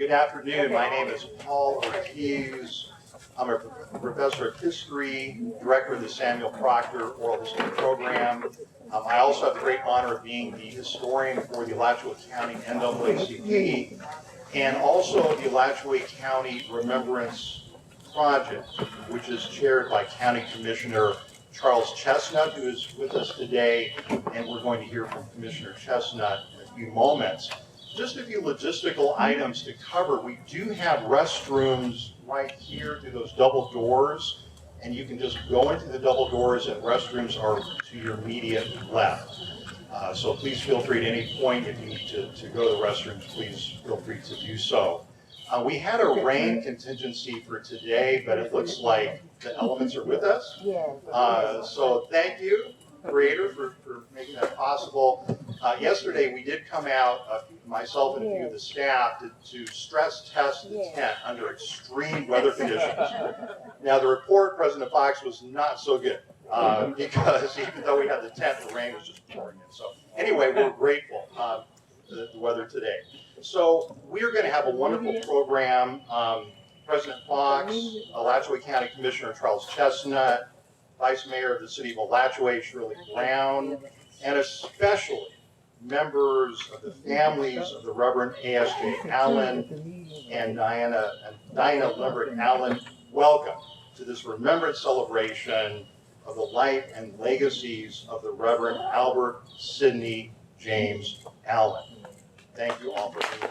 Good afternoon. My name is Paul Ortiz. I'm a professor of history, director of the Samuel Proctor Oral History Program. I also have the great honor of being the historian for the Alachua County NAACP and also the Alachua County Remembrance Project, which is chaired by County Commissioner Charles Chestnut, who is with us today, and we're going to hear from Commissioner Chestnut in a few moments. Just a few logistical items to cover. We do have restrooms right here through those double doors, and you can just go into the double doors, and restrooms are to your immediate left. So please feel free at any point, if you need to go to the restrooms, please feel free to do so. We had a rain contingency for today, but it looks like the elements are with us. So thank you, Creator, for making that possible. Yesterday we did come out, myself and a few of the staff, to stress test the tent under extreme weather conditions. Now the report, President Fuchs, was not so good because even though we had the tent, the rain was just pouring in. So anyway, we're grateful for the weather today. So we're going to have a wonderful program. President Fuchs, Alachua County Commissioner Charles Chestnut, Vice Mayor of the City of Alachua, Shirley Brown, and especially members of the families of the Reverend A.S.J. Allen and Dinah Lembric Allen. Welcome to this remembrance celebration of the life and legacies of the Reverend Albert Sidney James Allen. Thank you all for being here.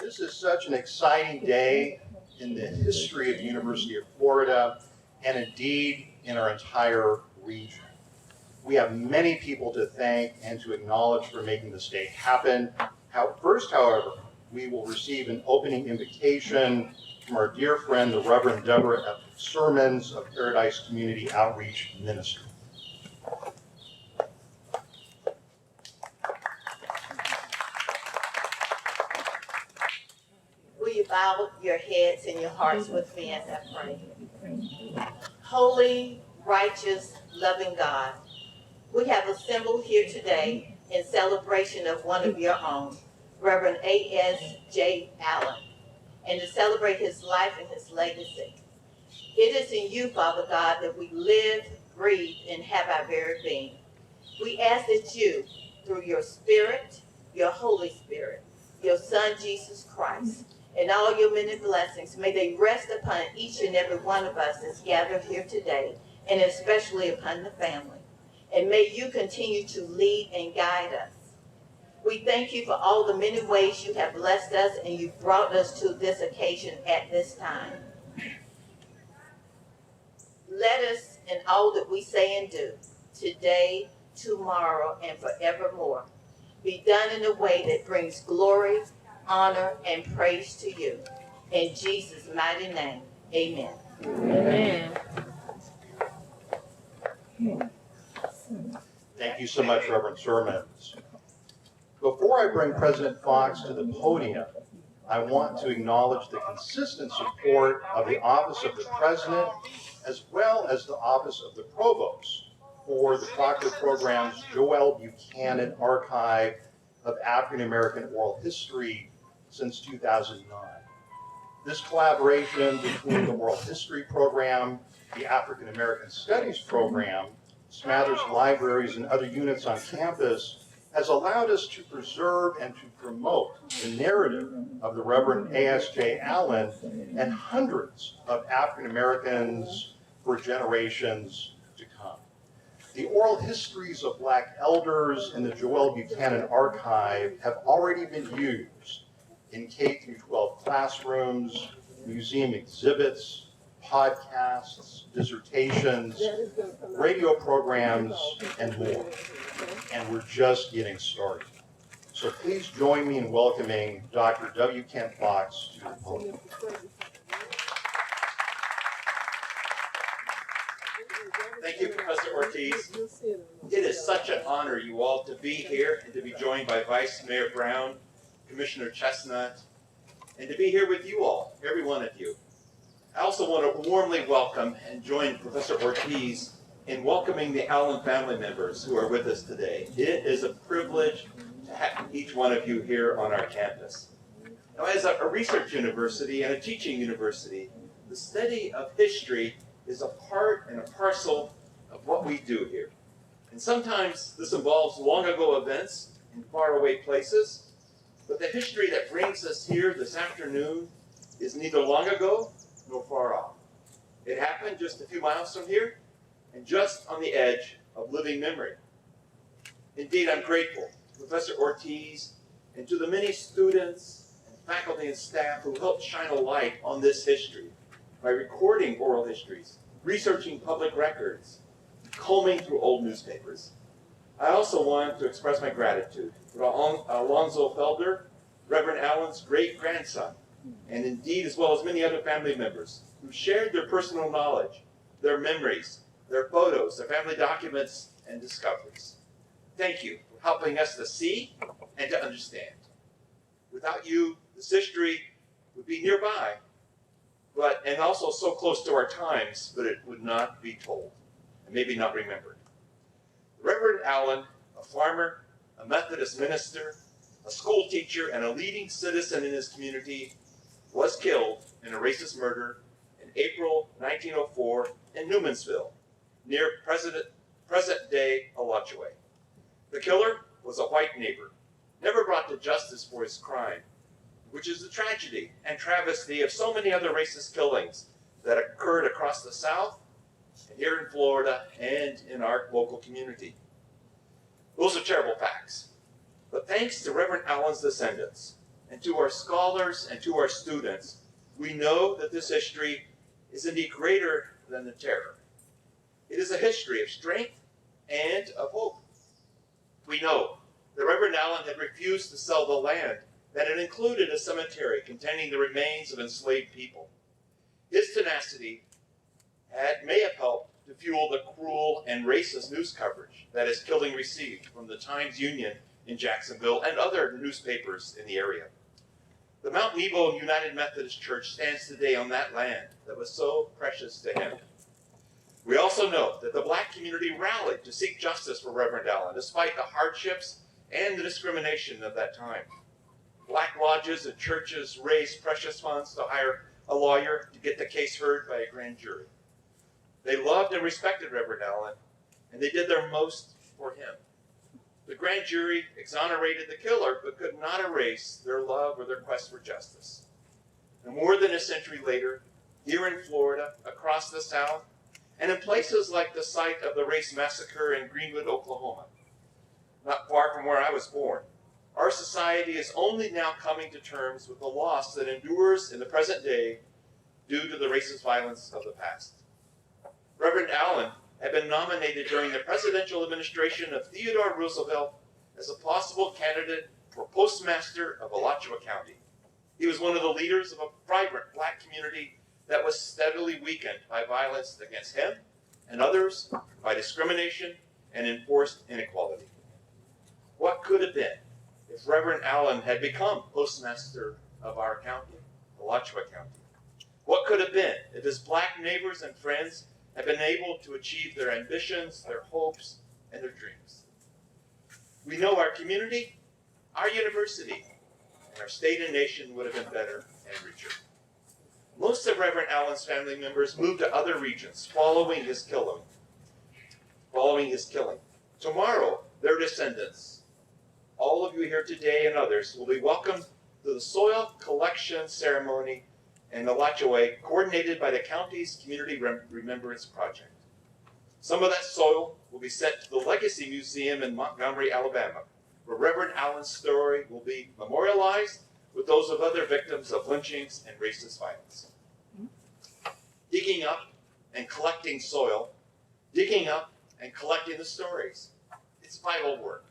This is such an exciting day in the history of the University of Florida, and indeed in our entire region. We have many people to thank and to acknowledge for making this day happen. First, however, we will receive an opening invitation from our dear friend, the Reverend Debra of Sermons of Paradise Community Outreach Ministry. Will you bow your heads and your hearts with me as I pray? Holy, righteous, loving God, we have assembled here today in celebration of one of your own, Reverend A.S.J. Allen, and to celebrate his life and his legacy. It is in you, Father God, that we live, breathe, and have our very being. We ask that you, through your Spirit, your Holy Spirit, your Son, Jesus Christ, and all your many blessings, may they rest upon each and every one of us that's gathered here today, and especially upon the family. And may you continue to lead and guide us. We thank you for all the many ways you have blessed us and you've brought us to this occasion at this time. Let us, in all that we say and do, today, tomorrow, and forevermore, be done in a way that brings glory, honor, and praise to you. In Jesus' mighty name, amen. Amen. Thank you so much, Reverend Sermons. Before I bring President Fuchs to the podium, I want to acknowledge the consistent support of the Office of the President, as well as the Office of the Provost, for the Proctor program's Joel Buchanan Archive of African American Oral History since 2009. This collaboration between the Oral History Program, the African American Studies Program, Smathers Libraries, and other units on campus has allowed us to preserve and to promote the narrative of the Reverend A.S.J. Allen and hundreds of African Americans for generations to come. The oral histories of Black elders in the Joel Buchanan Archive have already been used in K-12 classrooms, museum exhibits, podcasts, dissertations, radio programs, and more. And we're just getting started. So please join me in welcoming Dr. W. Kent Fuchs to the podium. Thank you, Professor Ortiz. It is such an honor, you all, to be here and to be joined by Vice Mayor Brown, Commissioner Chestnut, and to be here with you all, every one of you. I also want to warmly welcome and join Professor Ortiz in welcoming the Allen family members who are with us today. It is a privilege to have each one of you here on our campus. Now, as a research university and a teaching university, the study of history is a part and a parcel of what we do here. And sometimes this involves long ago events in faraway places, but the history that brings us here this afternoon is neither long ago nor far off. It happened just a few miles from here and just on the edge of living memory. Indeed, I'm grateful to Professor Ortiz and to the many students and faculty and staff who helped shine a light on this history by recording oral histories, researching public records, combing through old newspapers. I also want to express my gratitude to Alonzo Felder, Reverend Allen's great-grandson, and indeed as well as many other family members who shared their personal knowledge, their memories, their photos, their family documents, and discoveries. Thank you for helping us to see and to understand. Without you, this history would be nearby, and also so close to our times, but it would not be told, and maybe not remembered. Reverend Allen, a farmer, a Methodist minister, a school teacher, and a leading citizen in his community, was killed in a racist murder in April 1904 in Newmansville, near present-day Alachua. The killer was a white neighbor, never brought to justice for his crime, which is the tragedy and travesty of so many other racist killings that occurred across the South, and here in Florida, and in our local community. Those are terrible facts. But thanks to Reverend Allen's descendants, and to our scholars and to our students, we know that this history is indeed greater than the terror. It is a history of strength and of hope. We know that Reverend Allen had refused to sell the land that had included a cemetery containing the remains of enslaved people. His tenacity may have helped to fuel the cruel and racist news coverage that his killing received from the Times-Union in Jacksonville and other newspapers in the area. The Mount Nebo United Methodist Church stands today on that land that was so precious to him. We also know that the black community rallied to seek justice for Reverend Allen, despite the hardships and the discrimination of that time. Black lodges and churches raised precious funds to hire a lawyer to get the case heard by a grand jury. They loved and respected Reverend Allen, and they did their most for him. The grand jury exonerated the killer, but could not erase their love or their quest for justice. And more than a century later, here in Florida, across the South, and in places like the site of the race massacre in Greenwood, Oklahoma, not far from where I was born, our society is only now coming to terms with the loss that endures in the present day due to the racist violence of the past. Reverend Allen had been nominated during the presidential administration of Theodore Roosevelt as a possible candidate for Postmaster of Alachua County. He was one of the leaders of a vibrant black community that was steadily weakened by violence against him and others, by discrimination and enforced inequality. What could have been if Reverend Allen had become Postmaster of our county, Alachua County? What could have been if his black neighbors and friends had been able to achieve their ambitions, their hopes, and their dreams? We know our community, our university, and our state and nation would have been better and richer. Most of Reverend Allen's family members moved to other regions following his killing. Tomorrow, their descendants, all of you here today and others, will be welcomed to the soil collection ceremony in Alachua, coordinated by the county's Community Remembrance Project. Some of that soil will be sent to the Legacy Museum in Montgomery, Alabama, where Reverend Allen's story will be memorialized with those of other victims of lynchings and racist violence. Digging up and collecting soil, digging up and collecting the stories. It's vital work.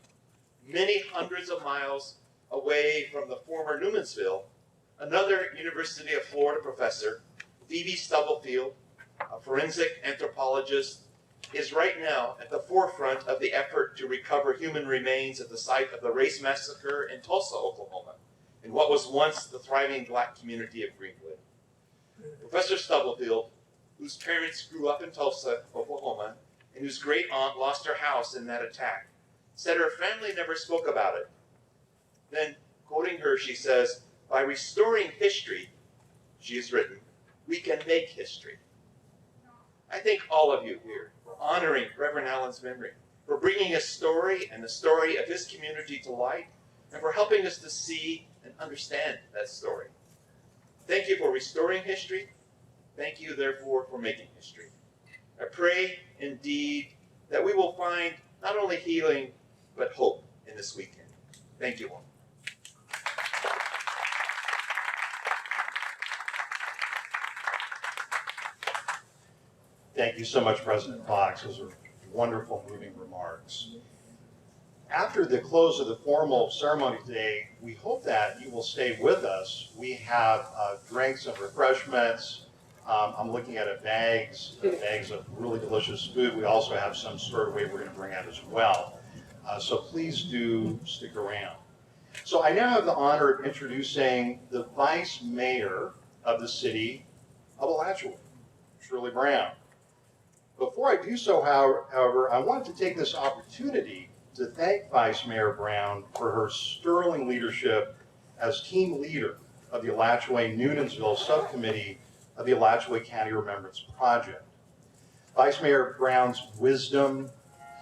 Many hundreds of miles away from the former Newmansville, another University of Florida professor, Phoebe Stubblefield, a forensic anthropologist, is right now at the forefront of the effort to recover human remains at the site of the race massacre in Tulsa, Oklahoma, in what was once the thriving black community of Greenwood. Professor Stubblefield, whose parents grew up in Tulsa, Oklahoma, and whose great aunt lost her house in that attack, said her family never spoke about it, Then, quoting her, she says, "By restoring history," she has written, "we can make history." I thank all of you here for honoring Reverend Allen's memory, for bringing his story and the story of his community to light, and for helping us to see and understand that story. Thank you for restoring history. Thank you, therefore, for making history. I pray, indeed, that we will find not only healing, but hope in this weekend. Thank you all. Thank you so much, President Fox. Those are wonderful, moving remarks. After the close of the formal ceremony today, we hope that you will stay with us. We have drinks and refreshments. I'm looking at bags of really delicious food. We also have some stored away we're going to bring out as well. So please do stick around. So I now have the honor of introducing the Vice Mayor of the City of Alachua, Shirley Brown. Before I do so, however, I want to take this opportunity to thank Vice Mayor Brown for her sterling leadership as team leader of the Alachua Noonanville Subcommittee of the Alachua County Remembrance Project. Vice Mayor Brown's wisdom,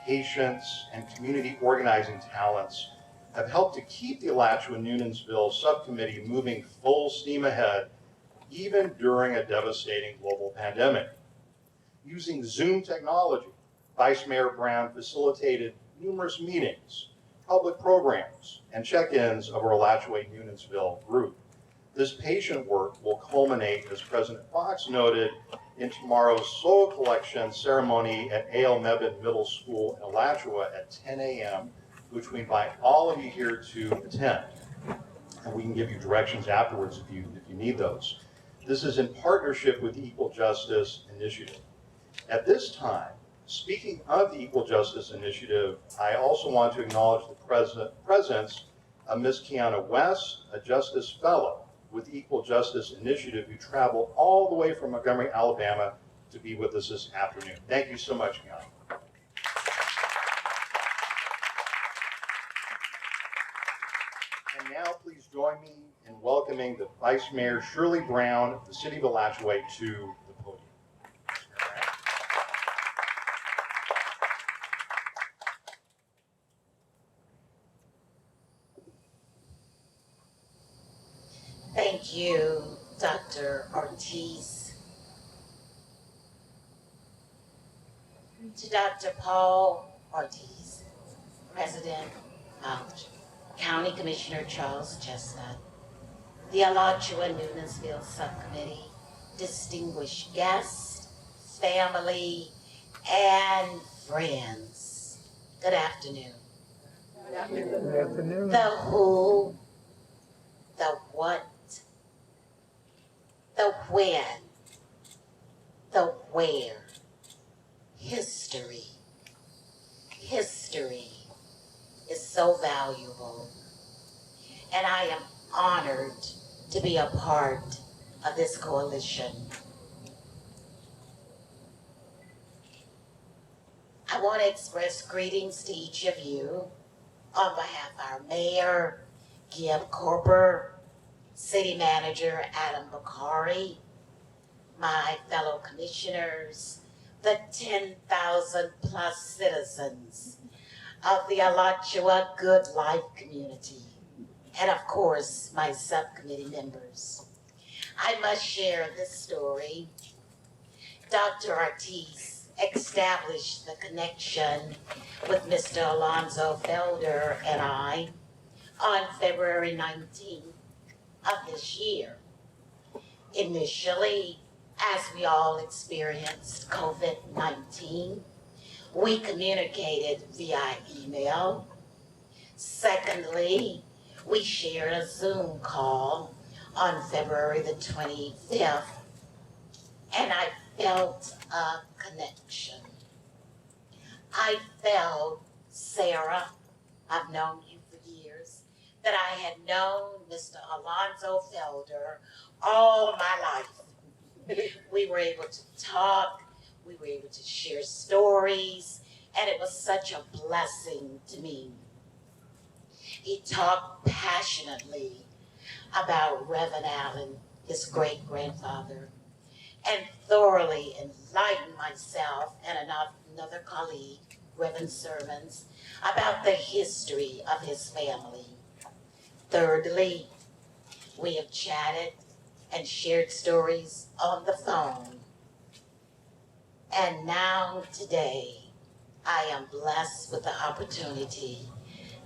patience, and community organizing talents have helped to keep the Alachua Noonanville Subcommittee moving full steam ahead, even during a devastating global pandemic. Using Zoom technology, Vice Mayor Brown facilitated numerous meetings, public programs, and check-ins of our Alachua Noonanville group. This patient work will culminate, as President Fox noted, in tomorrow's soil collection ceremony at A.L. Mebane Middle School in Alachua at 10 a.m., which we invite all of you here to attend. And we can give you directions afterwards if you need those. This is in partnership with the Equal Justice Initiative. At this time, speaking of the Equal Justice Initiative, I also want to acknowledge the presence of Ms. Kiana West, a Justice Fellow with the Equal Justice Initiative, who traveled all the way from Montgomery, Alabama to be with us this afternoon. Thank you so much, Kiana. And now please join me in welcoming the Vice Mayor Shirley Brown of the City of Alachua to the podium. Thank you, Dr. Ortiz. To Dr. Paul Ortiz, President of County Commissioner Charles Chestnut, the Alachua Noonanville Subcommittee, distinguished guests, family, and friends. Good afternoon. Good afternoon. The who, the what, the when, the where. History. History is so valuable, and I am honored to be a part of this coalition. I want to express greetings to each of you on behalf of our mayor, Gibb Corper, city manager Adam Bakari, my fellow commissioners, the 10,000 plus citizens of the Alachua Good Life community, and of course, my subcommittee members. I must share this story. Dr. Ortiz established the connection with Mr. Alonzo Felder and I on February 19th of this year. Initially, as we all experienced COVID-19, we communicated via email. Secondly, we shared a Zoom call on February the 25th, and I felt a connection. I felt, Sarah, I've known you for years, that I had known Mr. Alonzo Felder all my life. We were able to talk, we were able to share stories, and it was such a blessing to me. He talked passionately about Reverend Allen, his great-grandfather, and thoroughly enlightened myself and another colleague, Reverend Sermons, about the history of his family. Thirdly, we have chatted and shared stories on the phone. And now today, I am blessed with the opportunity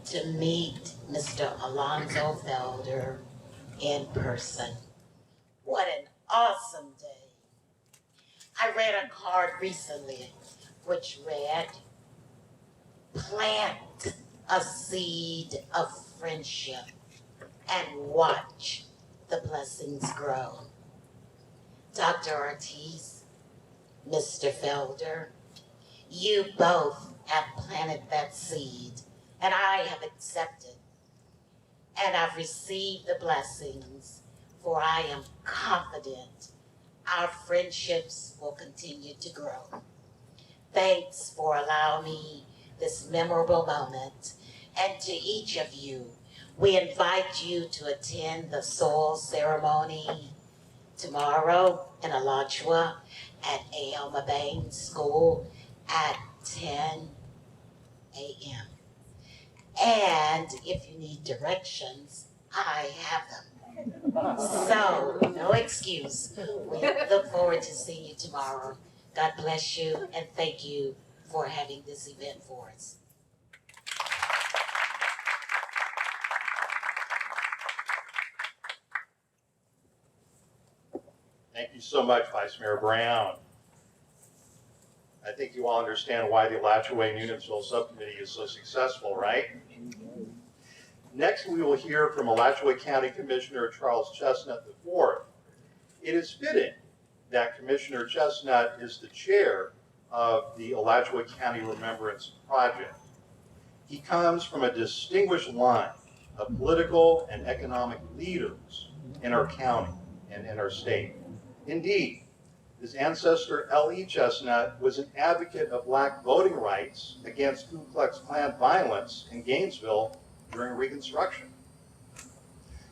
to meet Mr. Alonzo Felder in person. What an awesome day. I read a card recently which read, "Plant a seed of friendship and watch the blessings grow." Dr. Ortiz, Mr. Felder, you both have planted that seed, and I have accepted, and I've received the blessings, for I am confident our friendships will continue to grow. Thanks for allowing me this memorable moment, and to each of you, we invite you to attend the soil ceremony tomorrow in Alachua at Alma Baines School at 10 a.m. And if you need directions, I have them. So, no excuse. We look forward to seeing you tomorrow. God bless you, and thank you for having this event for us. Thank you so much, Vice Mayor Brown. I think you all understand why the Alachua and Unionville Subcommittee is so successful, right? Next, we will hear from Alachua County Commissioner Charles Chestnut IV. It is fitting that Commissioner Chestnut is the chair of the Alachua County Remembrance Project. He comes from a distinguished line of political and economic leaders in our county and in our state. Indeed, his ancestor L.E. Chestnut was an advocate of black voting rights against Ku Klux Klan violence in Gainesville during Reconstruction.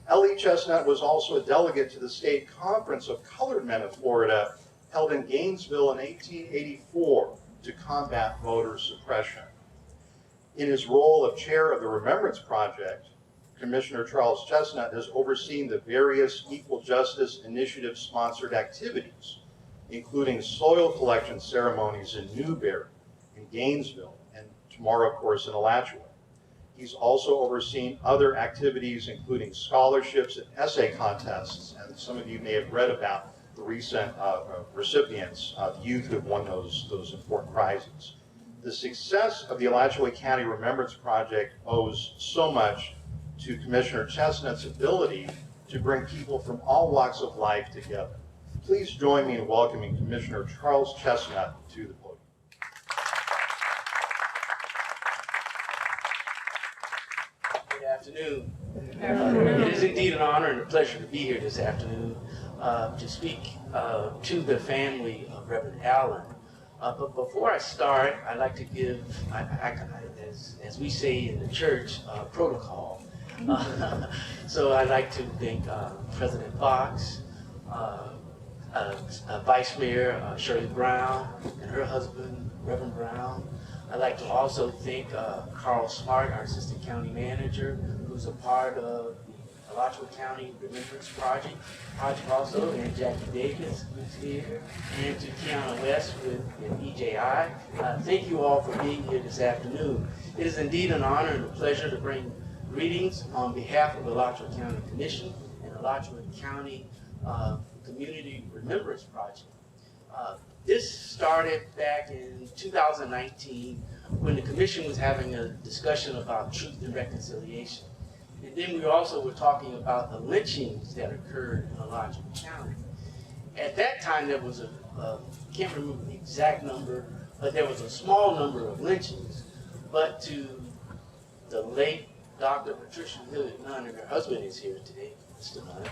L.E. Chestnut was also a delegate to the State Conference of Colored Men of Florida, held in Gainesville in 1884 to combat voter suppression. In his role of chair of the Remembrance Project, Commissioner Charles Chestnut has overseen the various Equal Justice Initiative-sponsored activities, including soil collection ceremonies in Newberry, in Gainesville, and tomorrow, of course, in Alachua. He's also overseen other activities, including scholarships and essay contests, and some of you may have read about the recent recipients, the youth who have won those important prizes. The success of the Alachua County Remembrance Project owes so much to Commissioner Chestnut's ability to bring people from all walks of life together. Please join me in welcoming Commissioner Charles Chestnut to the podium. Good afternoon. It is indeed an honor and a pleasure to be here this afternoon to speak to the family of Reverend Allen. But before I start, I'd like to give, as we say in the church, protocol. So I'd like to thank President Fuchs, Vice Mayor Shirley Brown, and her husband, Reverend Brown. I'd like to also thank Carl Smart, our Assistant County Manager, who's a part of the Alachua County Remembrance Project also, and Jackie Davis, who's here, and to Kiana West with EJI. Thank you all for being here this afternoon. It is indeed an honor and a pleasure to bring greetings on behalf of the Alachua County Commission and Alachua County Community Remembrance Project. This started back in 2019 when the Commission was having a discussion about truth and reconciliation. And then we also were talking about the lynchings that occurred in Alachua County. At that time, there was can't remember the exact number, but there was a small number of lynchings. But to the late Dr. Patricia Hilliard Nunn, and her husband is here today, Mr. Nunn.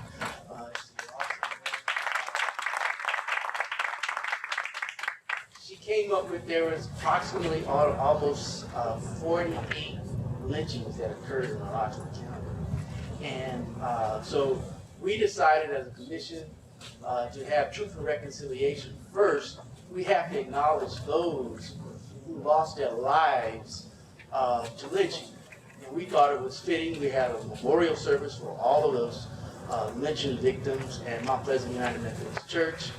She came up with there was approximately almost 48 lynchings that occurred in Alachua County. And so we decided as a commission to have truth and reconciliation. First, we have to acknowledge those who lost their lives to lynching. And we thought it was fitting. We had a memorial service for all of those lynching victims at Mount Pleasant United Methodist Church.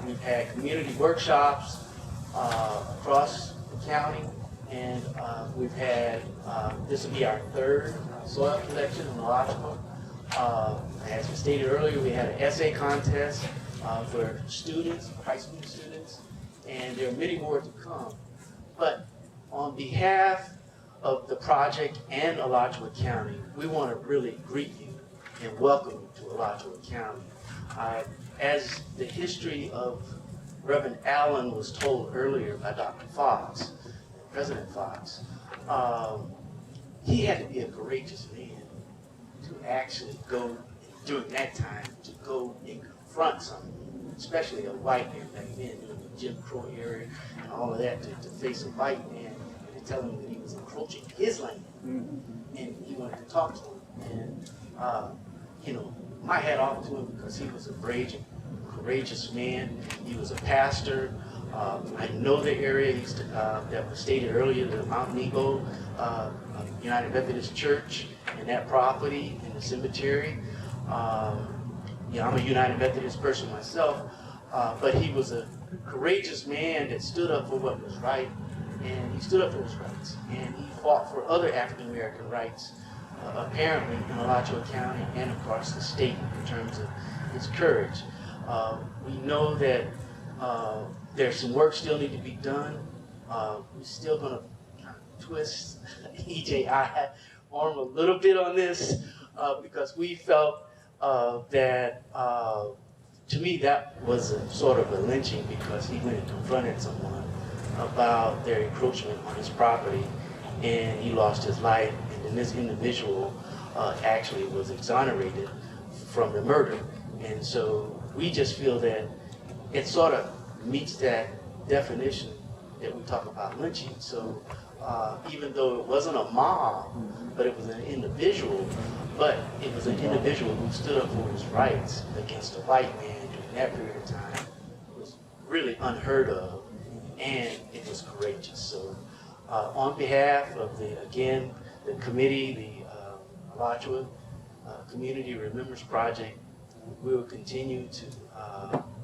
We've had community workshops across the county, and we've had, this will be our third soil collection in Alachua. As we stated earlier, we had an essay contest for students, high school students, and there are many more to come. But on behalf of the project and Alachua County, we want to really greet you and welcome you to Alachua County. As the history of Reverend Allen was told earlier by Dr. Fuchs, President Fuchs, he had to be a courageous man to actually go, during that time, to go and confront someone, especially a white man back then, during the Jim Crow era and all of that, to face a white man and to tell him that he was encroaching his land, and he wanted to talk to him. And, you know, my hat off to him because he was a brave, courageous man. He was a pastor. I know the area that was stated earlier, the Mount Nebo United Methodist Church and that property in the cemetery. Yeah, I'm a United Methodist person myself, but he was a courageous man that stood up for what was right, and he stood up for his rights, and he fought for other African American rights, apparently in Alachua County and across the state in terms of his courage. We know that there's some work still need to be done. We're still going to twist EJI arm a little bit on this because we felt that, to me, that was a sort of a lynching because he went and confronted someone about their encroachment on his property, and he lost his life, and then this individual actually was exonerated from the murder. And so we just feel that it sort of meets that definition that we talk about lynching. So even though it wasn't a mob, but it was an individual, but it was an individual who stood up for his rights against a white man during that period of time. It was really unheard of, and it was courageous. So on behalf of the committee, the Alachua Community Remembrance Project, we will continue to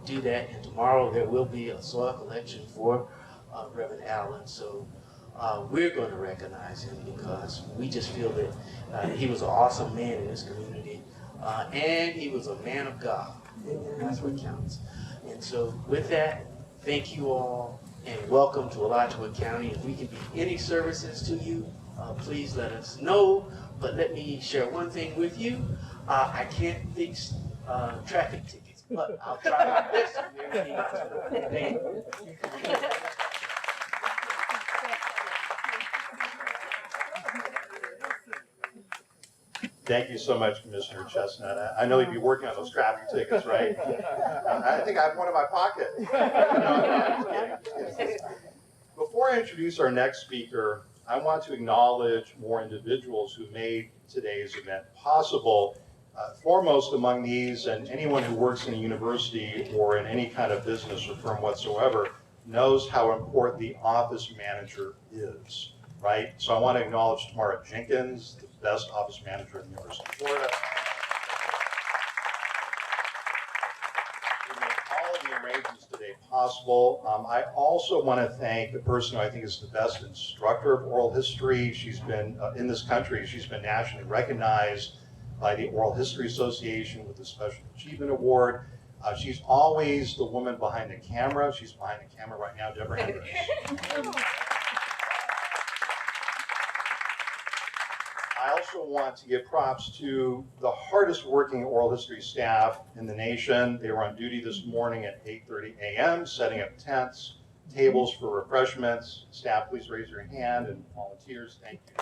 do that, and tomorrow there will be a soil collection for Reverend Allen. So we're going to recognize him because we just feel that he was an awesome man in this community, and he was a man of God, and that's what counts. And so with that, thank you all, and welcome to Alachua County. If we can be any services to you, please let us know. But let me share one thing with you. I can't fix traffic tickets, but I'll try my best to do everything. Thank you. Thank you so much, Commissioner Chestnut. I know you'd be working on those traffic tickets, right? I think I have one in my pocket. No, I'm kidding. Before I introduce our next speaker, I want to acknowledge more individuals who made today's event possible. Foremost among these, and anyone who works in a university or in any kind of business or firm whatsoever knows how important the office manager is, right? So I want to acknowledge Tamara Jenkins, the best office manager in the University of Florida. We made all of the arrangements today possible. I also want to thank the person who I think is the best instructor of oral history. She's been in this country, she's been nationally recognized by the Oral History Association with the Special Achievement Award. She's always the woman behind the camera. She's behind the camera right now, Debra. I also want to give props to the hardest working oral history staff in the nation. They were on duty this morning at 8:30 a.m., setting up tents, tables for refreshments. Staff, please raise your hand, and volunteers, thank you.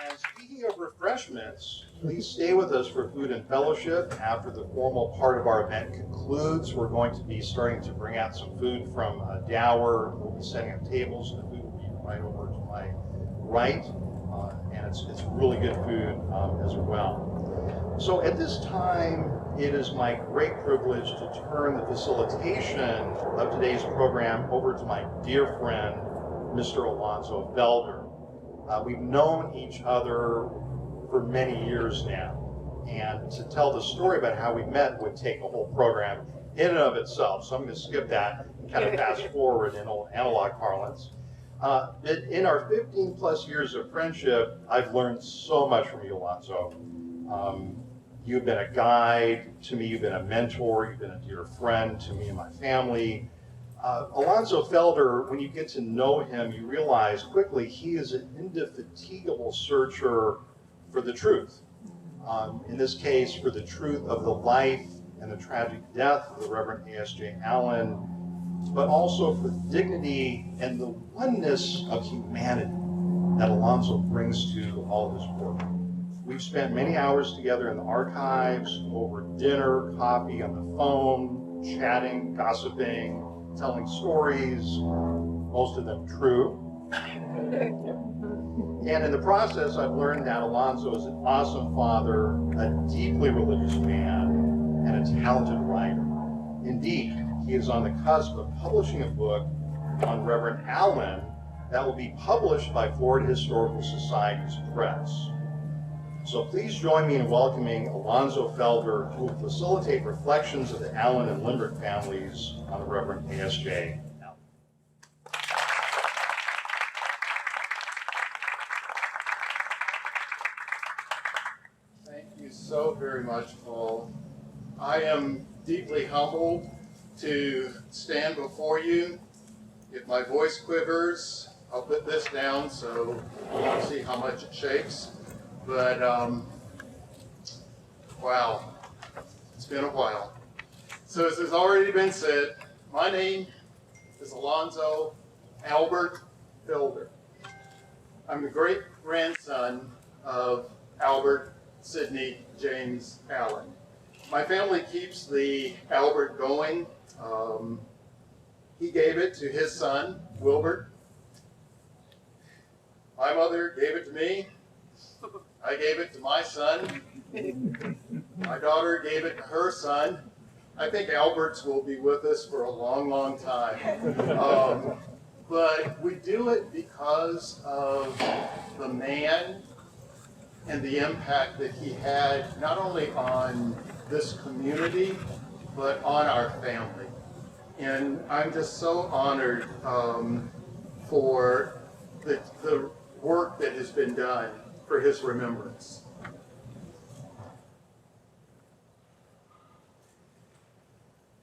And speaking of refreshments, please stay with us for food and fellowship. After the formal part of our event concludes, we're going to be starting to bring out some food from Dower. We'll be setting up tables, and the food will right over to my right, and it's really good food as well. So at this time, it is my great privilege to turn the facilitation of today's program over to my dear friend, Mr. Alonzo Felder. We've known each other for many years now, and to tell the story about how we met would take a whole program in and of itself, so I'm going to skip that and kind of fast forward in old analog parlance. But in our 15 plus years of friendship, I've learned so much from you, Alonzo. You've been a guide to me, you've been a mentor, you've been a dear friend to me and my family. Alonzo Felder, when you get to know him, you realize quickly he is an indefatigable searcher for the truth. In this case, for the truth of the life and the tragic death of the Reverend A.S.J. Allen, but also for the dignity and the oneness of humanity that Alonzo brings to all of his work. We've spent many hours together in the archives, over dinner, coffee, on the phone, chatting, gossiping, telling stories, most of them true. And in the process, I've learned that Alonzo is an awesome father, a deeply religious man, and a talented writer. Indeed, he is on the cusp of publishing a book on Reverend Allen that will be published by Florida Historical Society's Press. So please join me in welcoming Alonzo Felder, who will facilitate reflections of the Allen and Lembric families on the Reverend A.S.J. Allen. Thank you so very much, Paul. I am deeply humbled to stand before you. If my voice quivers, I'll put this down so you can see how much it shakes. But, wow, it's been a while. So as has already been said, my name is Alonzo Albert Felder. I'm the great-grandson of Albert Sidney James Allen. My family keeps the Albert going. He gave it to his son, Wilbert. My mother gave it to me. I gave it to my son. My daughter gave it to her son. I think Alberts will be with us for a long, long time. But we do it because of the man and the impact that he had, not only on this community, but on our family. And I'm just so honored for the work that has been done for his remembrance.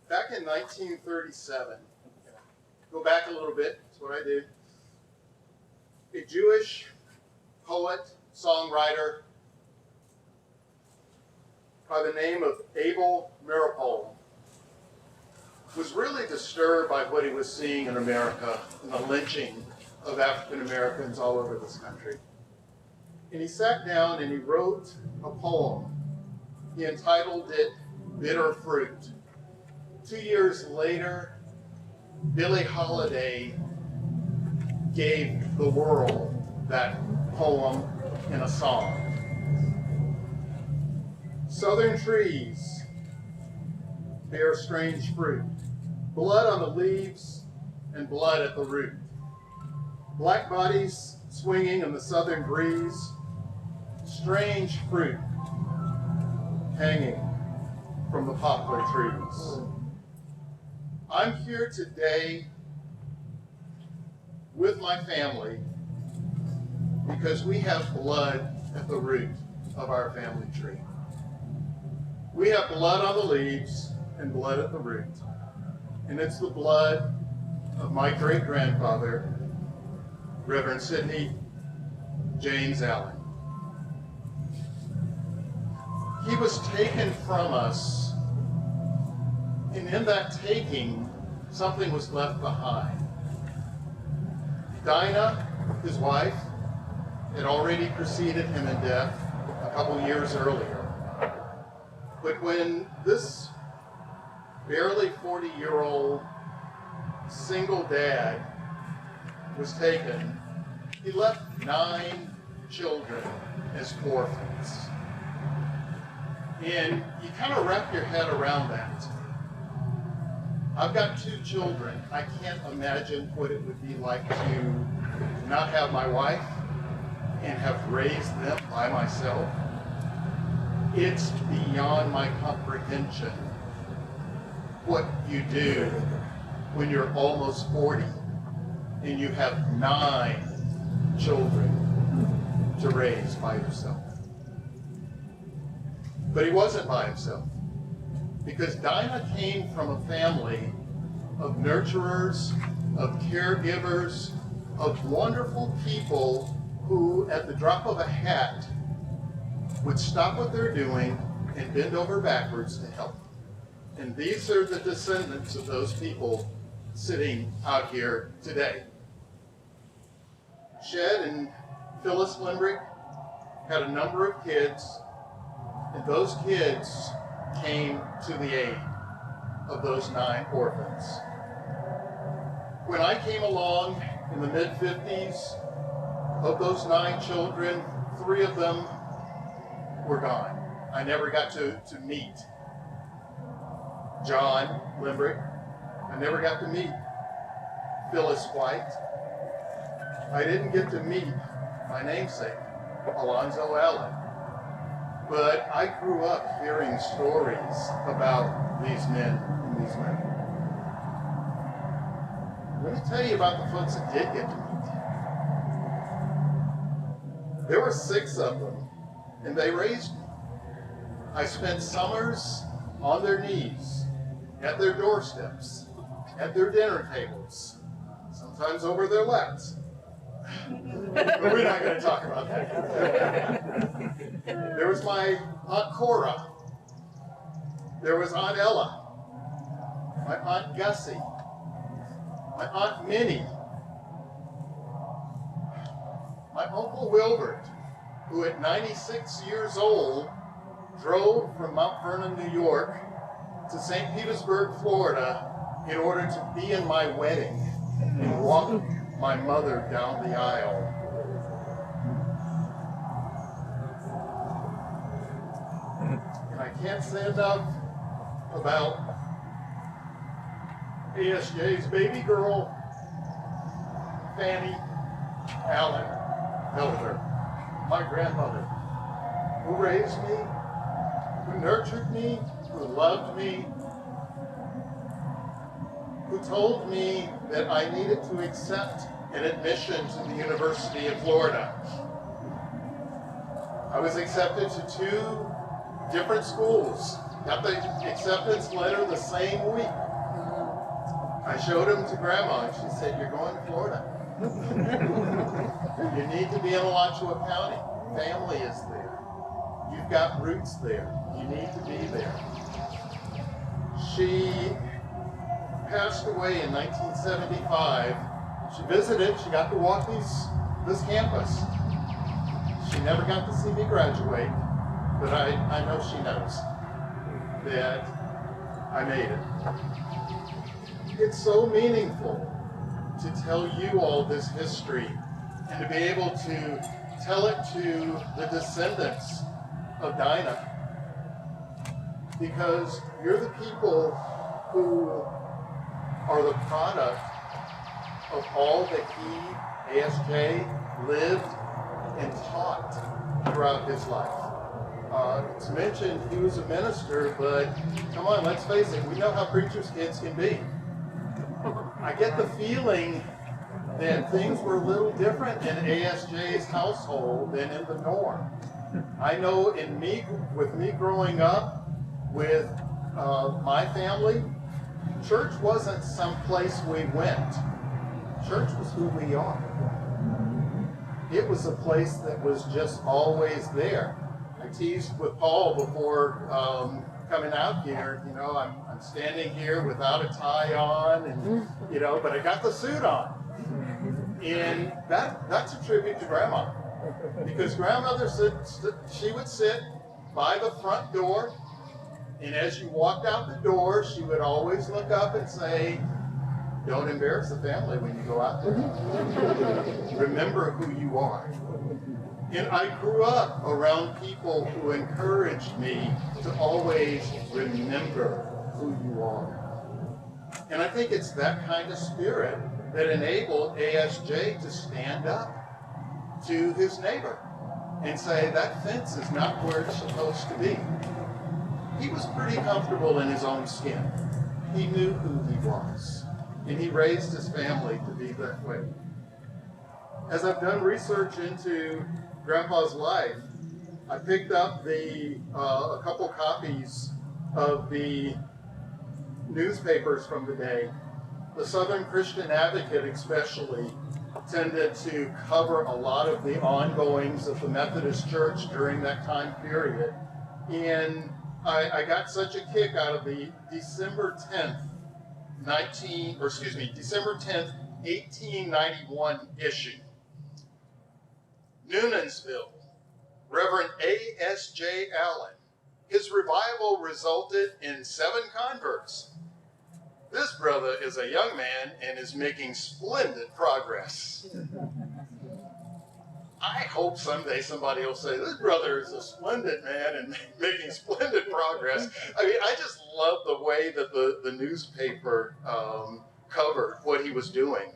Back in 1937, go back a little bit, that's what I do, a Jewish poet, songwriter by the name of Abel Meeropol was really disturbed by what he was seeing in America and the lynching of African Americans all over this country. And he sat down and he wrote a poem. He entitled it Bitter Fruit. 2 years later, Billie Holiday gave the world that poem in a song. Southern trees bear strange fruit, blood on the leaves and blood at the root. Black bodies swinging in the southern breeze, strange fruit hanging from the poplar trees. I'm here today with my family because we have blood at the root of our family tree. We have blood on the leaves and blood at the root. And it's the blood of my great-grandfather, Reverend Sidney James Allen. He was taken from us, and in that taking, something was left behind. Dinah, his wife, had already preceded him in death a couple years earlier. But when this barely 40-year-old single dad was taken, He left 9 children as orphans. And you kind of wrap your head around that. I've got 2 children. I can't imagine what it would be like to not have my wife and have raised them by myself. It's beyond my comprehension what you do when you're almost 40 and you have 9 children to raise by yourself. But he wasn't by himself, because Dinah came from a family of nurturers, of caregivers, of wonderful people who, at the drop of a hat, would stop what they're doing and bend over backwards to help. And these are the descendants of those people sitting out here today. Shed and Phyllis Lembric had a number of kids, and those kids came to the aid of those 9 orphans. When I came along in the mid-50s, of those 9 children, 3 of them were gone. I never got to meet John Lembric. I never got to meet Phyllis White. I didn't get to meet my namesake, Alonzo Allen. But I grew up hearing stories about these men and these women. Let me tell you about the folks that did get to meet. There were 6 of them, and they raised me. I spent summers on their knees, at their doorsteps, at their dinner tables, sometimes over their laps. But we're not going to talk about that. There was my Aunt Cora. There was Aunt Ella. My Aunt Gussie. My Aunt Minnie. My Uncle Wilbert, who at 96 years old drove from Mount Vernon, New York to St. Petersburg, Florida in order to be in my wedding and walk my mother down the aisle. And I can't say enough about ASJ's baby girl, Fanny Allen Felder, my grandmother, who raised me, who nurtured me, who loved me, who told me that I needed to accept an admission to the University of Florida. I was accepted to 2 different schools, got the acceptance letter the same week. I showed them to Grandma, and she said, "You're going to Florida. You need to be in Alachua County. Family is there. You've got roots there. You need to be there." She passed away in 1975. She visited, she got to walk this campus. She never got to see me graduate, but I know she knows that I made it. It's so meaningful to tell you all this history and to be able to tell it to the descendants of Dinah, because you're the people who are the product of all that he, ASJ, lived and taught throughout his life. It's mentioned he was a minister, but come on, let's face it, we know how preachers' kids can be. I get the feeling that things were a little different in ASJ's household than in the norm. I know with me growing up with my family, church wasn't some place we went. Church was who we are. It was a place that was just always there. I teased with Paul before coming out here, I'm standing here without a tie on, and but I got the suit on. And that's a tribute to Grandma. Because grandmother she would sit by the front door, and as you walked out the door, she would always look up and say, don't embarrass the family when you go out there. Remember who you are. And I grew up around people who encouraged me to always remember who you are. And I think it's that kind of spirit that enabled ASJ to stand up to his neighbor and say, that fence is not where it's supposed to be. He was pretty comfortable in his own skin. He knew who he was, and he raised his family to be that way. As I've done research into Grandpa's life, I picked up a couple copies of the newspapers from the day. The Southern Christian Advocate especially tended to cover a lot of the ongoings of the Methodist Church during that time period. And I got such a kick out of the December 10th, 1891 issue. Noonan'sville, Reverend A.S.J. Allen. His revival resulted in 7 converts. This brother is a young man and is making splendid progress. I hope someday somebody will say, this brother is a splendid man and making splendid progress. I mean, I just love the way that the newspaper covered what he was doing.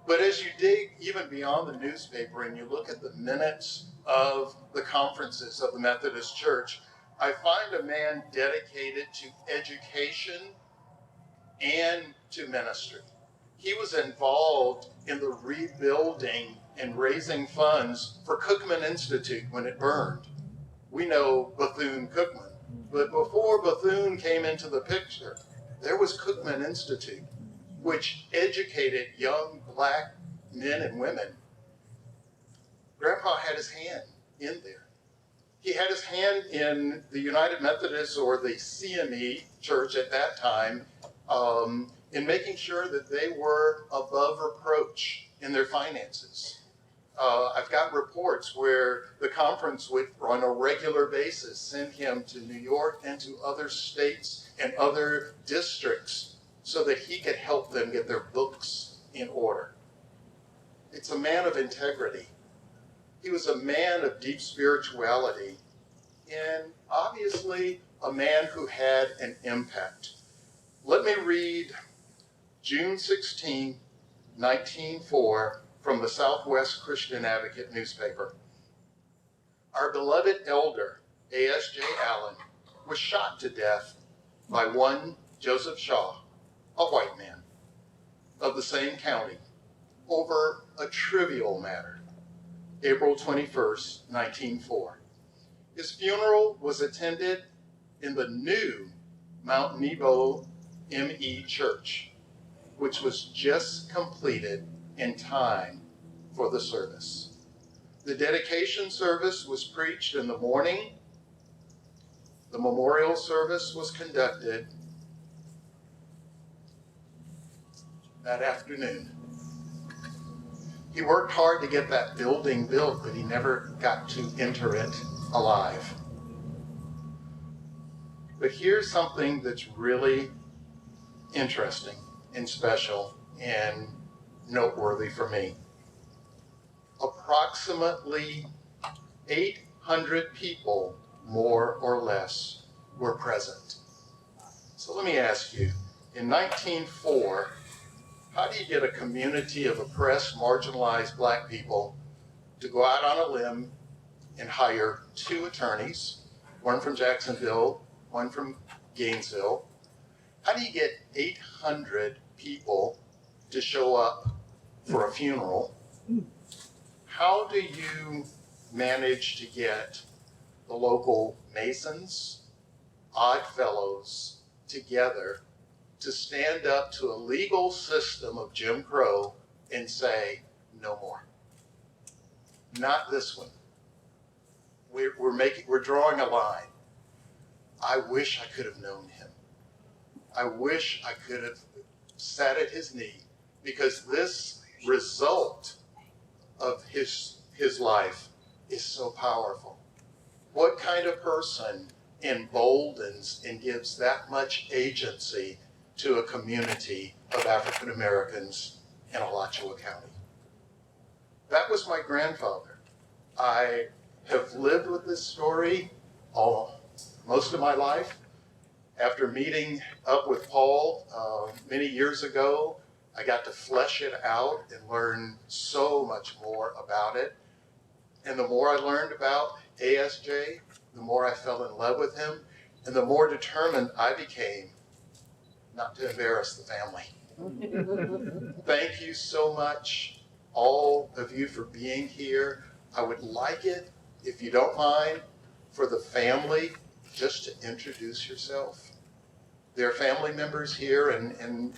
But as you dig even beyond the newspaper and you look at the minutes of the conferences of the Methodist Church, I find a man dedicated to education and to ministry. He was involved in the rebuilding and raising funds for Cookman Institute when it burned. We know Bethune-Cookman, but before Bethune came into the picture, there was Cookman Institute, which educated young black men and women. Grandpa had his hand in there. He had his hand in the United Methodist, or the CME church at that time, in making sure that they were above reproach in their finances. I've got reports where the conference would, on a regular basis, send him to New York and to other states and other districts so that he could help them get their books in order. It's a man of integrity. He was a man of deep spirituality, and obviously a man who had an impact. Let me read June 16, 1904, from the Southwest Christian Advocate newspaper. Our beloved elder, A.S.J. Allen, was shot to death by one Joseph Shaw, a white man, of the same county, over a trivial matter, April 21st, 1904. His funeral was attended in the new Mount Nebo M.E. Church, which was just completed in time for the service. The dedication service was preached in the morning. The memorial service was conducted that afternoon. He worked hard to get that building built, but he never got to enter it alive. But here's something that's really interesting and special and noteworthy for me. Approximately 800 people, more or less, were present. So let me ask you, in 1904, how do you get a community of oppressed, marginalized black people to go out on a limb and hire 2 attorneys, one from Jacksonville, one from Gainesville? How do you get 800 people to show up for a funeral? How do you manage to get the local Masons, Odd Fellows together to stand up to a legal system of Jim Crow and say, no more? Not this one. We're drawing a line. I wish I could have known him. I wish I could have sat at his knee, because this result of his life is so powerful. What kind of person emboldens and gives that much agency to a community of African Americans in Alachua County. That was my grandfather. I have lived with this story most of my life. After meeting up with Paul many years ago, I got to flesh it out and learn so much more about it. And the more I learned about ASJ, the more I fell in love with him, and the more determined I became not to embarrass the family. Thank you so much, all of you, for being here. I would like it, if you don't mind, for the family just to introduce yourself. There are family members here, and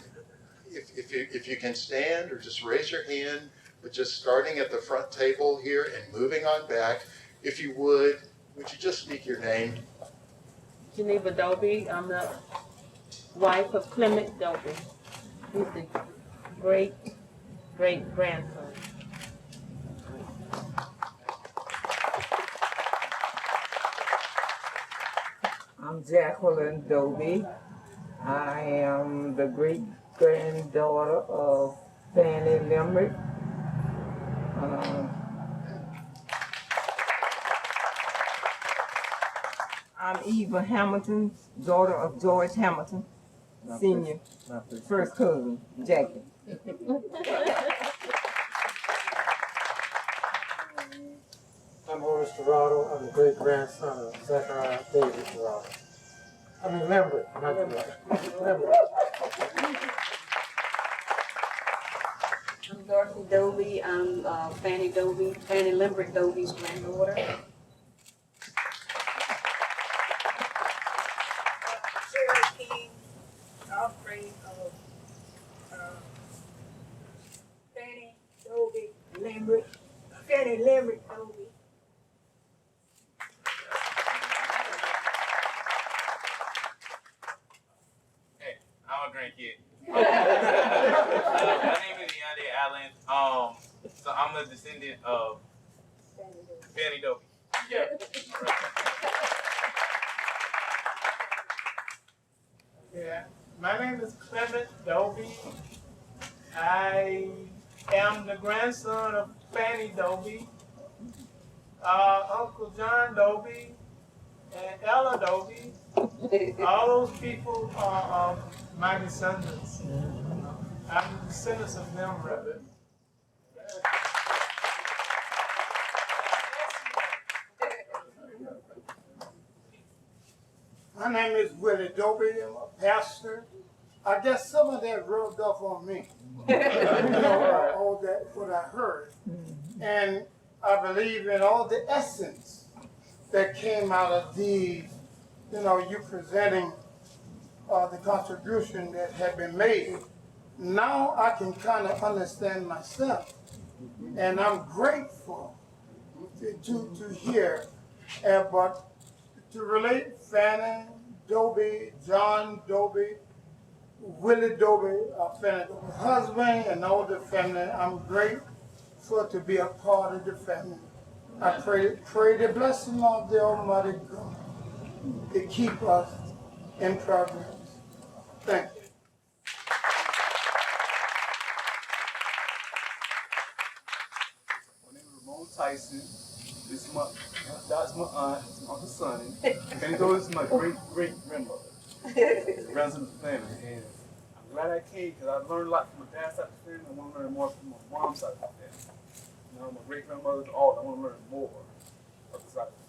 if you can stand or just raise your hand, but just starting at the front table here and moving on back, if you would you just speak your name? Geneva Dobie. I'm the wife of Clement Dobie. He's the great-great-grandson. I'm Jacqueline Dobie. I am the great-granddaughter of Dinah Lembric. I'm Eva Hamilton, daughter of George Hamilton, Sr., first cousin, Jackie. I'm Horace Dorado. I'm the great grandson of Zachariah David Dorado. I mean, Lembric, not Dorado. Lembric. I'm Dorothy Dobie. I'm Fanny Lembric Dobie's granddaughter. Cherokee, offspring of Fanny Lembric Dobie. Hey, I'm a grandkid. My name is Allen. So I'm a descendant of Fanny Dobie. Yeah. Yeah, my name is Clement Dobie. I am the grandson of Fanny Dobie, Uncle John Dobie, and Ella Dobie. All those people are my descendants. I'm the descendants of them, rather. My name is Willie Dobie. I'm a pastor. I guess some of that rubbed off on me. All that, what I heard. And I believe in all the essence that came out of these, you presenting the contribution that had been made. Now I can kind of understand myself. And I'm grateful to hear. But to relate Fanny Dobie, John Dobie, Willie Dobie, Fanny Dobie's husband, and all the family, I'm grateful to be a part of the family. I pray the blessing of the Almighty God to keep us in progress. Thank you. My name is Ramon Tyson. That's my aunt, my Uncle Sonny. And this is my great-great-grandmother. Grandson of the family. And I'm glad I came because I learned a lot from my dad's side of the family. I want to learn more from my mom's side of the family. My great-grandmother's all. I want to learn more of the side of the family.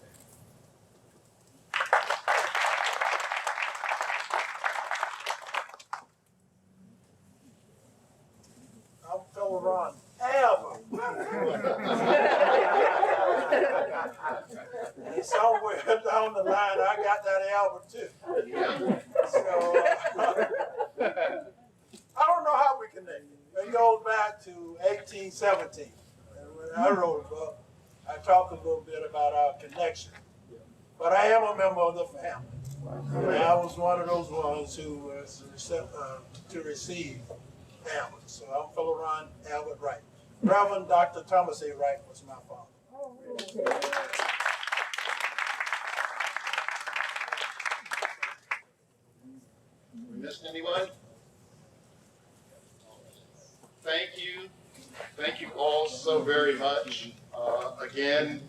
I'm Phil Ron Albert. And somewhere down the line, I got that Albert too. So I don't know how we connected. It goes back to 1817. And when I wrote a book, I talk a little bit about our connection. But I am a member of the family. And I was one of those ones who was to receive Albert. So I'm Phil Ron Albert Wright. Reverend Dr. Thomas A. Wright was my father. We missed anyone? Thank you all so very much. Again,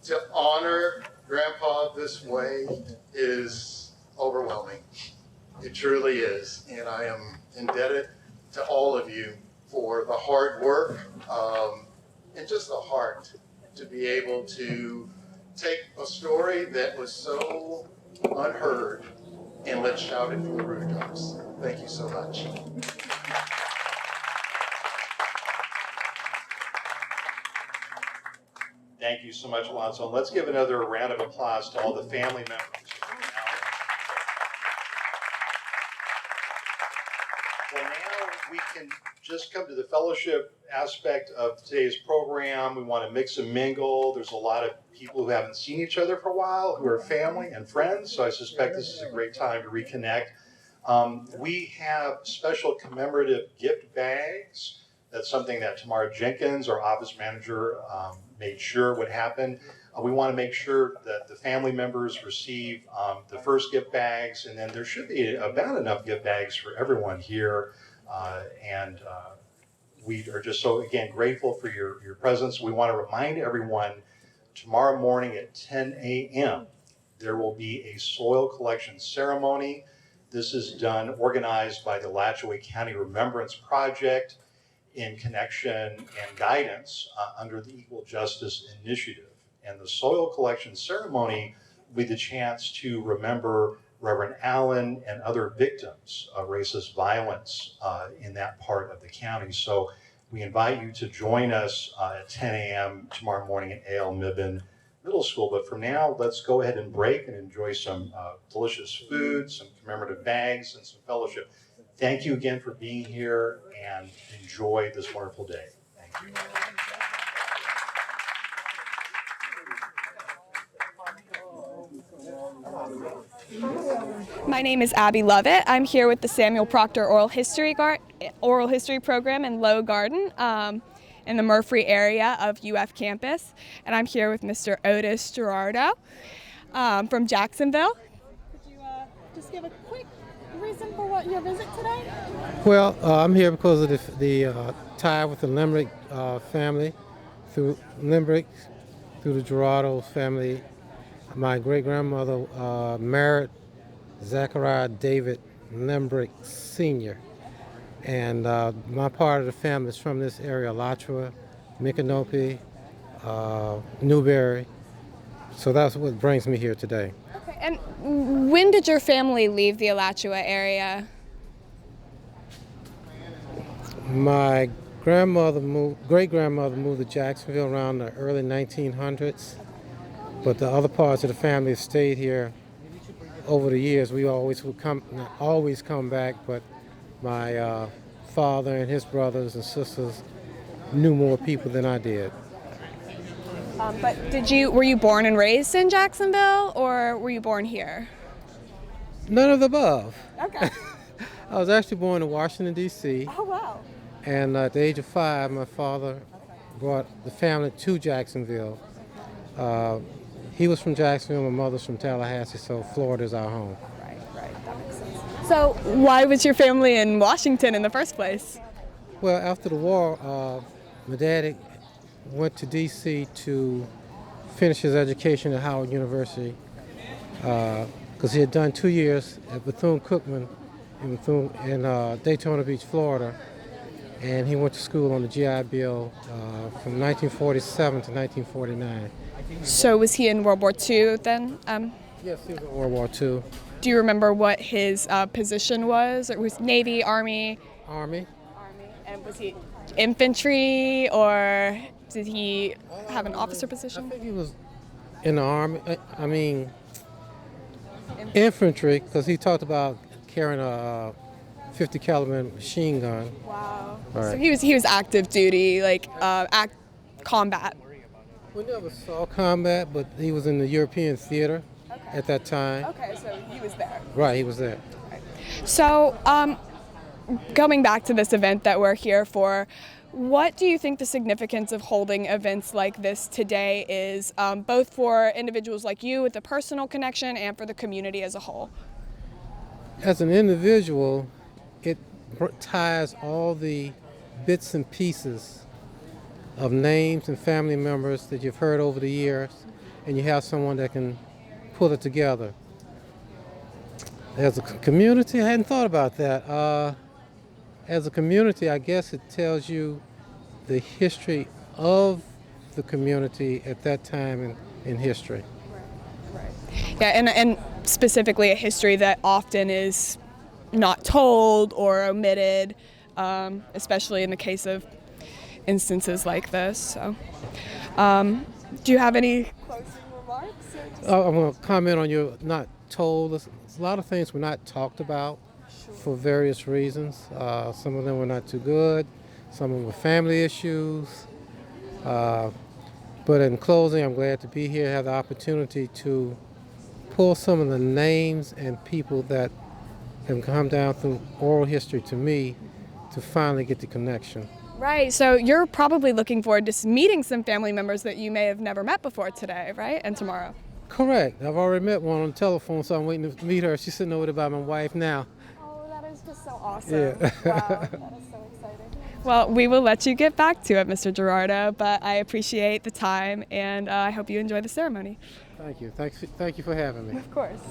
to honor Grandpa this way is overwhelming. It truly is. And I am indebted to all of you for the hard work and just the heart to be able to take a story that was so unheard and let's shout it from the rooftops. Thank you so much. Thank you so much, Alonzo. And let's give another round of applause to all the family members. Well, now we can just come to the fellowship aspect of today's program. We want to mix and mingle. There's a lot of people who haven't seen each other for a while, who are family and friends, so I suspect this is a great time to reconnect. We have special commemorative gift bags. That's something that Tamara Jenkins, our office manager, made sure would happen. We want to make sure that the family members receive the first gift bags, and then there should be about enough gift bags for everyone here. We are just so, again, grateful for your presence. We want to remind everyone, tomorrow morning at 10 a.m., there will be a soil collection ceremony. This is organized by the Alachua County Remembrance Project in connection and guidance under the Equal Justice Initiative. And the soil collection ceremony will be the chance to remember Reverend Allen and other victims of racist violence in that part of the county. So we invite you to join us at 10 a.m. tomorrow morning at A.L. Mibben Middle School. But for now, let's go ahead and break and enjoy some delicious food, some commemorative bags, and some fellowship. Thank you again for being here, and enjoy this wonderful day. Thank you. My name is Abby Lovett. I'm here with the Samuel Proctor Oral History Program in Low Garden in the Murphy area of UF campus. And I'm here with Mr. Otis Gerardo from Jacksonville. Could you just give a quick reason for your visit today? Well, I'm here because of the tie with the Lembric family, through Lembric, through the Gerardo family. My great-grandmother married Zachariah David Lembric Sr. And my part of the family is from this area, Alachua, Micanopy, Newberry. So that's what brings me here today. Okay. And when did your family leave the Alachua area? My great-grandmother moved to Jacksonville around the early 1900s. But the other parts of the family have stayed here over the years. We always come back, but my father and his brothers and sisters knew more people than I did. But were you born and raised in Jacksonville, or were you born here? None of the above. Okay. I was actually born in Washington, D.C. Oh, wow. And at the age of 5, my father brought the family to Jacksonville. He was from Jacksonville, my mother's from Tallahassee, so Florida's our home. Right, that makes sense. So why was your family in Washington in the first place? Well, after the war, my daddy went to D.C. to finish his education at Howard University because he had done 2 years at Bethune-Cookman in Daytona Beach, Florida, and he went to school on the GI Bill from 1947 to 1949. So was he in World War II then? Yes, he was in World War II. Do you remember what his position was? It was Navy, Army? Army. And was he infantry, or did he have an officer position? I think he was in the Army. I mean, infantry, because he talked about carrying a 50 caliber machine gun. Wow. Right. So he was active duty, like combat. We never saw combat, but he was in the European theater at that time. Okay, so he was there. Right, he was there. So, going back to this event that we're here for, what do you think the significance of holding events like this today is, both for individuals like you with a personal connection and for the community as a whole? As an individual, it ties all the bits and pieces of names and family members that you've heard over the years, and you have someone that can pull it together. As a community, I hadn't thought about that. As a community, I guess it tells you the history of the community at that time in history. Yeah, and specifically a history that often is not told or omitted, especially in the case of instances like this. So, do you have any closing remarks? I'm going to comment on your not told. There's a lot of things were not talked about for various reasons. Some of them were not too good. Some of them were family issues. But in closing, I'm glad to be here, have the opportunity to pull some of the names and people that have come down through oral history to me to finally get the connection. Right, so you're probably looking forward to meeting some family members that you may have never met before today, right? And tomorrow. Correct. I've already met one on the telephone, so I'm waiting to meet her. She's sitting over there by my wife now. Oh, that is just so awesome. Yeah. Wow, that is so exciting. Well, we will let you get back to it, Mr. Gerardo, but I appreciate the time, and I hope you enjoy the ceremony. Thank you. Thank you for having me. Of course.